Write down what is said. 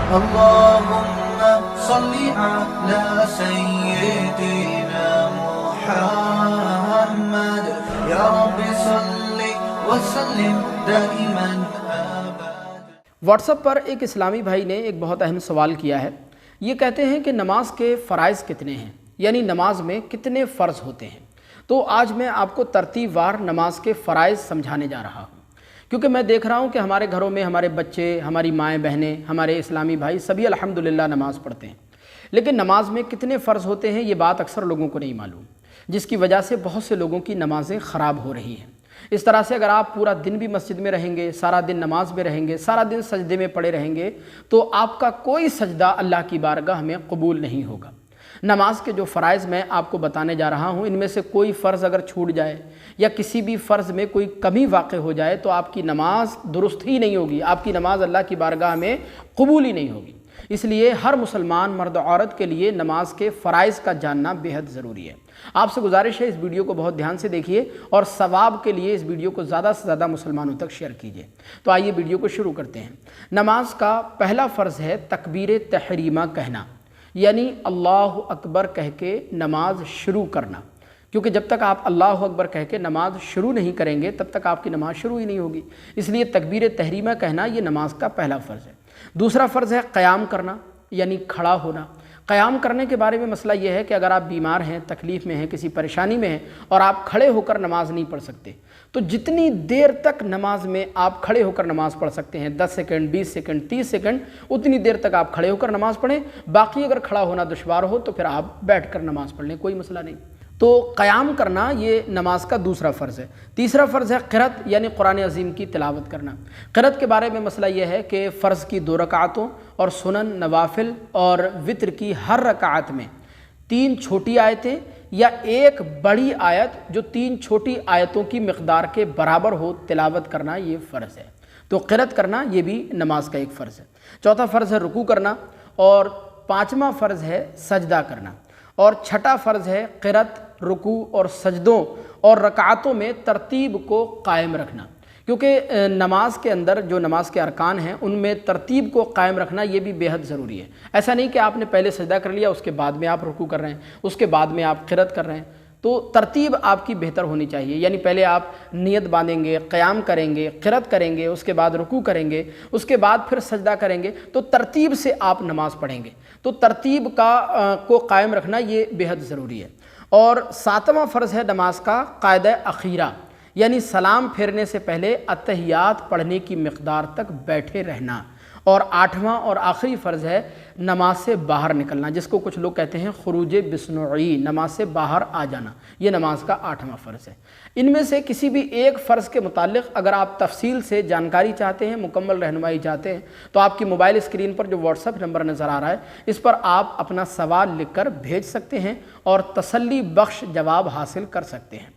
اللهم صل على سيدنا محمد يا رب صل وسلم دائما ابدا۔ واٹس ایپ پر ایک اسلامی بھائی نے ایک بہت اہم سوال کیا ہے۔ یہ کہتے ہیں کہ نماز کے فرائض کتنے ہیں، یعنی نماز میں کتنے فرض ہوتے ہیں۔ تو آج میں آپ کو ترتیب وار نماز کے فرائض سمجھانے جا رہا ہوں، کیونکہ میں دیکھ رہا ہوں کہ ہمارے گھروں میں ہمارے بچے، ہماری مائیں بہنیں، ہمارے اسلامی بھائی سبھی الحمدللہ نماز پڑھتے ہیں، لیکن نماز میں کتنے فرض ہوتے ہیں یہ بات اکثر لوگوں کو نہیں معلوم، جس کی وجہ سے بہت سے لوگوں کی نمازیں خراب ہو رہی ہیں۔ اس طرح سے اگر آپ پورا دن بھی مسجد میں رہیں گے، سارا دن نماز میں رہیں گے، سارا دن سجدے میں پڑے رہیں گے، تو آپ کا کوئی سجدہ اللہ کی بارگاہ میں قبول نہیں ہوگا۔ نماز کے جو فرائض میں آپ کو بتانے جا رہا ہوں، ان میں سے کوئی فرض اگر چھوٹ جائے یا کسی بھی فرض میں کوئی کمی واقع ہو جائے تو آپ کی نماز درست ہی نہیں ہوگی، آپ کی نماز اللہ کی بارگاہ میں قبول ہی نہیں ہوگی۔ اس لیے ہر مسلمان مرد و عورت کے لیے نماز کے فرائض کا جاننا بہت ضروری ہے۔ آپ سے گزارش ہے اس ویڈیو کو بہت دھیان سے دیکھیے اور ثواب کے لیے اس ویڈیو کو زیادہ سے زیادہ مسلمانوں تک شیئر کیجیے۔ تو آئیے ویڈیو کو شروع کرتے ہیں۔ نماز کا پہلا فرض ہے تکبیر تحریمہ کہنا، یعنی اللہ اکبر کہہ کے نماز شروع کرنا، کیونکہ جب تک آپ اللہ اکبر کہہ کے نماز شروع نہیں کریں گے تب تک آپ کی نماز شروع ہی نہیں ہوگی۔ اس لیے تکبیر تحریمہ کہنا یہ نماز کا پہلا فرض ہے۔ دوسرا فرض ہے قیام کرنا، یعنی کھڑا ہونا۔ قیام کرنے کے بارے میں مسئلہ یہ ہے کہ اگر آپ بیمار ہیں، تکلیف میں ہیں، کسی پریشانی میں ہیں اور آپ کھڑے ہو کر نماز نہیں پڑھ سکتے، تو جتنی دیر تک نماز میں آپ کھڑے ہو کر نماز پڑھ سکتے ہیں، 10 سیکنڈ، 20 سیکنڈ، 30 سیکنڈ، اتنی دیر تک آپ کھڑے ہو کر نماز پڑھیں۔ باقی اگر کھڑا ہونا دشوار ہو تو پھر آپ بیٹھ کر نماز پڑھ لیں، کوئی مسئلہ نہیں۔ تو قیام کرنا یہ نماز کا دوسرا فرض ہے۔ تیسرا فرض ہے قرأت، یعنی قرآن عظیم کی تلاوت کرنا۔ قرأت کے بارے میں مسئلہ یہ ہے کہ فرض کی 2 رکعتوں اور سنن، نوافل اور وتر کی ہر رکعت میں 3 چھوٹی آیتیں یا ایک بڑی آیت جو 3 چھوٹی آیتوں کی مقدار کے برابر ہو تلاوت کرنا یہ فرض ہے۔ تو قرأت کرنا یہ بھی نماز کا ایک فرض ہے۔ چوتھا فرض ہے رکوع کرنا، اور 5واں فرض ہے سجدہ کرنا، اور چھٹا فرض ہے قرأت، رکوع اور سجدوں اور رکعتوں میں ترتیب کو قائم رکھنا، کیونکہ نماز کے اندر جو نماز کے ارکان ہیں ان میں ترتیب کو قائم رکھنا یہ بھی بے حد ضروری ہے۔ ایسا نہیں کہ آپ نے پہلے سجدہ کر لیا، اس کے بعد میں آپ رکوع کر رہے ہیں، اس کے بعد میں آپ قرأت کر رہے ہیں، تو ترتیب آپ کی بہتر ہونی چاہیے۔ یعنی پہلے آپ نیت باندھیں گے، قیام کریں گے، قرأت کریں گے، اس کے بعد رکوع کریں گے، اس کے بعد پھر سجدہ کریں گے، تو ترتیب سے آپ نماز پڑھیں گے۔ تو ترتیب کو قائم رکھنا یہ بے حد ضروری ہے۔ اور 7واں فرض ہے نماز کا قاعدہ اخیرہ، یعنی سلام پھیرنے سے پہلے اتحیات پڑھنے کی مقدار تک بیٹھے رہنا۔ اور 8واں اور آخری فرض ہے نماز سے باہر نکلنا، جس کو کچھ لوگ کہتے ہیں خروج بسنعی، نماز سے باہر آ جانا، یہ نماز کا 8واں فرض ہے۔ ان میں سے کسی بھی ایک فرض کے متعلق اگر آپ تفصیل سے جانکاری چاہتے ہیں، مکمل رہنمائی چاہتے ہیں، تو آپ کی موبائل اسکرین پر جو واٹس ایپ نمبر نظر آ رہا ہے اس پر آپ اپنا سوال لکھ کر بھیج سکتے ہیں اور تسلی بخش جواب حاصل کر سکتے ہیں۔